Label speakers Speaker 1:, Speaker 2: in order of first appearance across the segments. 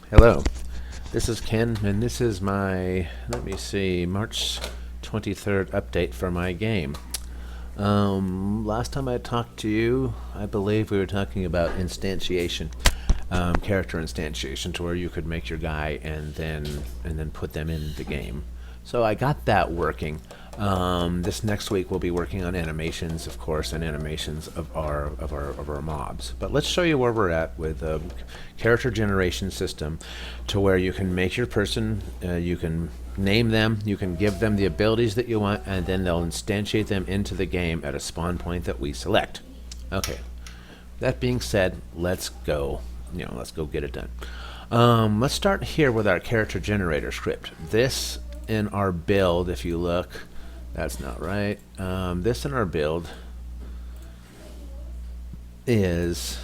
Speaker 1: Hello, this is Ken, and this is my, let me see, March 23rd update for my game. Last time I talked to you, I believe we were talking about instantiation, character instantiation, to where you could make your guy and then put them in the game. So I got that working. This next week we'll be working on animations, of course, and animations of our mobs. But let's show you where we're at with a character generation system, to where you can make your person, you can name them, you can give them the abilities that you want, and then they'll instantiate them into the game at a spawn point that we select. Okay. That being said, let's go. Let's go get it done. Let's start here with our character generator script. This in our build, if you look, that's not right. This in our build is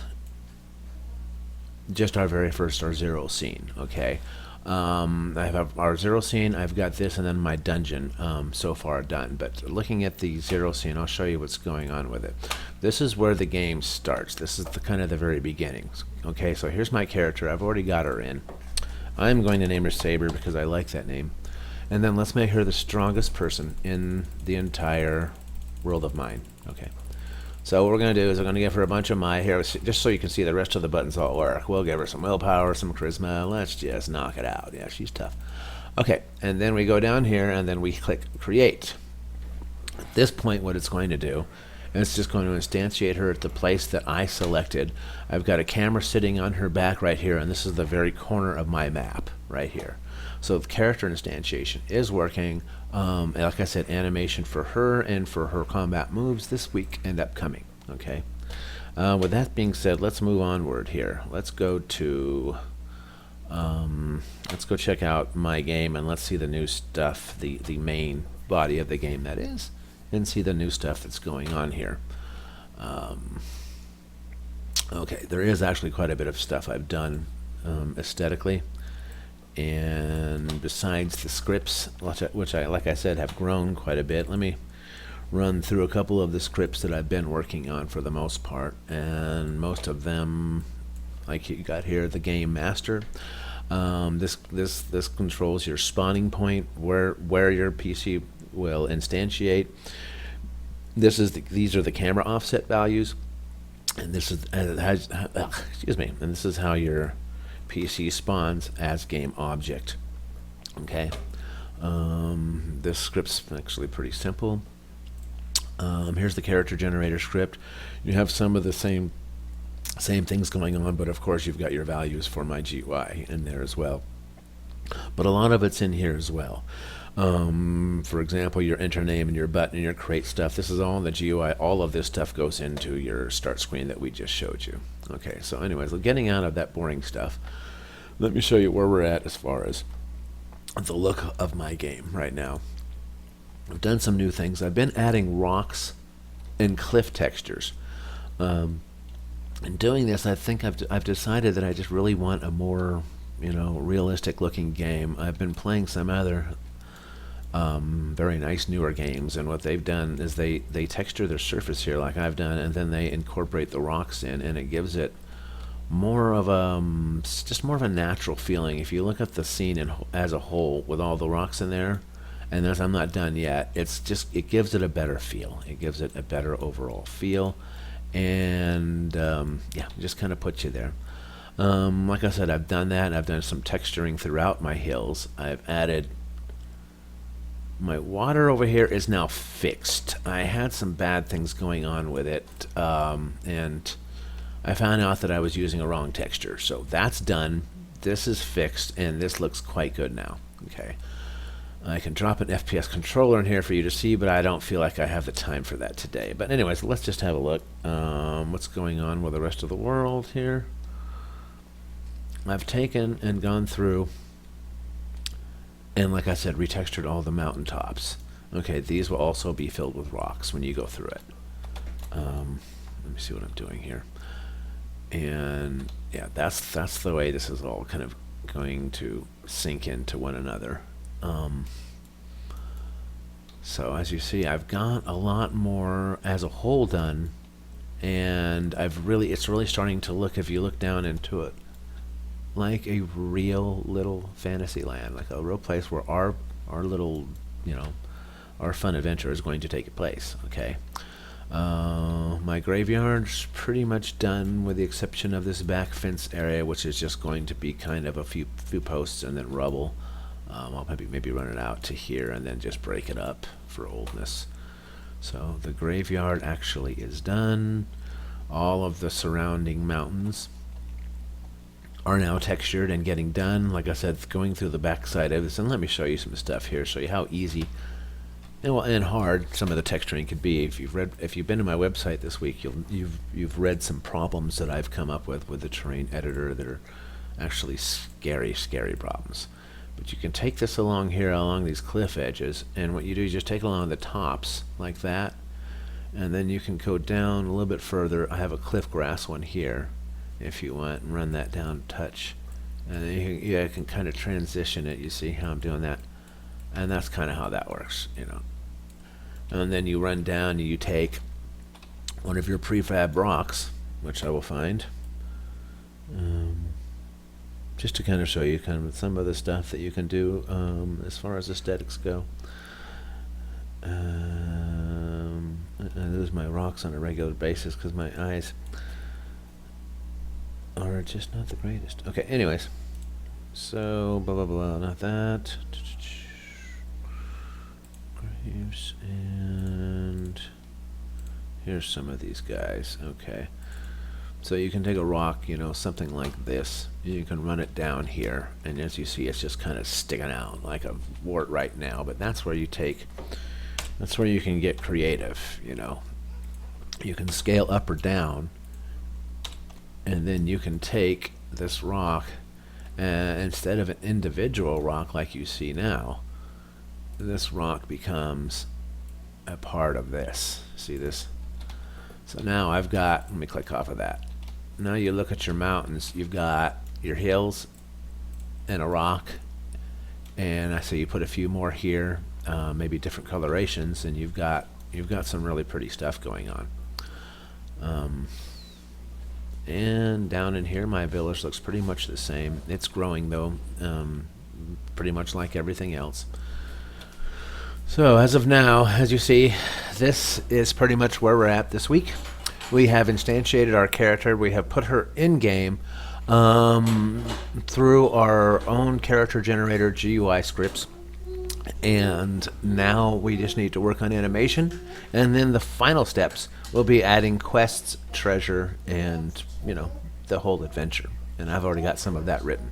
Speaker 1: just our very first, our zero scene. Okay. I have our zero scene, I've got this, and then my dungeon so far done. But looking at the zero scene, I'll show you what's going on with it. This is where the game starts. This is the kind of the very beginning. Okay, so here's my character. I've already got her in. I'm going to name her Saber because I like that name. And then let's make her the strongest person in the entire world of mine. Okay. So what we're going to do is we're going to give her a bunch of my here, just so you can see the rest of the buttons all work. We'll give her some willpower, some charisma. Let's just knock it out. Yeah, she's tough. Okay, and then we go down here, and then we click Create. At this point, what it's going to do, and it's just going to instantiate her at the place that I selected. I've got a camera sitting on her back right here, and this is the very corner of my map right here. So the character instantiation is working. Like I said, animation for her and for her combat moves this week and upcoming. Okay. With that being said, let's move onward here. Let's go to let's go check out my game, and let's see the new stuff, the main body of the game, that is, and see the new stuff that's going on here. Okay, there is actually quite a bit of stuff I've done aesthetically. And besides the scripts, which I, like I said, have grown quite a bit, let me run through a couple of the scripts that I've been working on for the most part. And most of them, like you got here, the game master. This controls your spawning point, where your PC will instantiate. These are the camera offset values, and this is excuse me, and this is how your PC spawns as game object. Okay. This script's actually pretty simple. Here's the character generator script. You have some of the same things going on, but of course you've got your values for my GUI in there as well. But a lot of it's in here as well. For example, your enter name and your button and your create stuff. This is all in the GUI. All of this stuff goes into your start screen that we just showed you. Okay, so anyways, getting out of that boring stuff, let me show you where we're at as far as the look of my game right now. I've done some new things. I've been adding rocks and cliff textures. In doing this, I think I've decided that I just really want a more, realistic looking game. I've been playing some other very nice newer games, and what they've done is they texture their surface here like I've done, and then they incorporate the rocks in, and it gives it more of just more of a natural feeling. If you look at the scene as a whole with all the rocks in there, and as I'm not done yet, it gives it a better feel. It gives it a better overall feel, and yeah, just kind of puts you there. Like I said, I've done that. I've done some texturing throughout my hills. I've added my water over here is now fixed. I had some bad things going on with it, and I found out that I was using a wrong texture. So that's done. This is fixed, and this looks quite good now. Okay. I can drop an FPS controller in here for you to see, but I don't feel like I have the time for that today. But anyways, let's just have a look. What's going on with the rest of the world here? I've taken and gone through, and like I said, retextured all the mountaintops. Okay, these will also be filled with rocks when you go through it. Let me see what I'm doing here. And yeah, that's the way this is all kind of going to sink into one another. So as you see, I've got a lot more as a whole done, and it's really starting to look, if you look down into it, like a real little fantasy land, like a real place where our little, you know, our fun adventure is going to take place. Okay. My graveyard's pretty much done, with the exception of this back fence area, which is just going to be kind of a few posts and then rubble. I'll maybe run it out to here and then just break it up for oldness. So the graveyard actually is done. All of the surrounding mountains are now textured and getting done. Like I said, going through the backside of this, and let me show you some stuff here, show you how easy and hard some of the texturing could be. If you've been to my website this week, you've read some problems that I've come up with the terrain editor that are actually scary problems. But you can take this along here, along these cliff edges, and what you do is just take along the tops like that, and then you can go down a little bit further. I have a cliff grass one here, if you want, and run that down a touch, and then you can kind of transition it. You see how I'm doing that, and that's kind of how that works, you know. And then you run down and you take one of your prefab rocks, which I will find, just to kind of show you kind of some of the stuff that you can do as far as aesthetics go. I lose my rocks on a regular basis because my eyes are just not the greatest. Okay, anyways, so blah blah blah, not that. Graves, and here's some of these guys. Okay, so you can take a rock, you know, something like this. You can run it down here, and as you see, it's just kind of sticking out like a wart right now. But that's where you can get creative, you know. You can scale up or down, and then you can take this rock, and instead of an individual rock like you see now, this rock becomes a part of this. See this? So now I've got, let me click off of that. Now you look at your mountains, you've got your hills and a rock, and I say you put a few more here, maybe different colorations, and you've got some really pretty stuff going on. And down in here, my village looks pretty much the same. It's growing though, pretty much like everything else. So as of now, as you see, this is pretty much where we're at this week. We have instantiated our character. We have put her in game through our own character generator GUI scripts. And now we just need to work on animation, and then the final steps will be adding quests, treasure, and, you know, the whole adventure. And I've already got some of that written.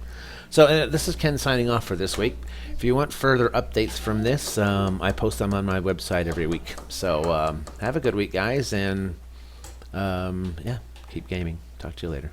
Speaker 1: So this is Ken signing off for this week. If you want further updates from this, I post them on my website every week. So have a good week, guys, and yeah, keep gaming. Talk to you later.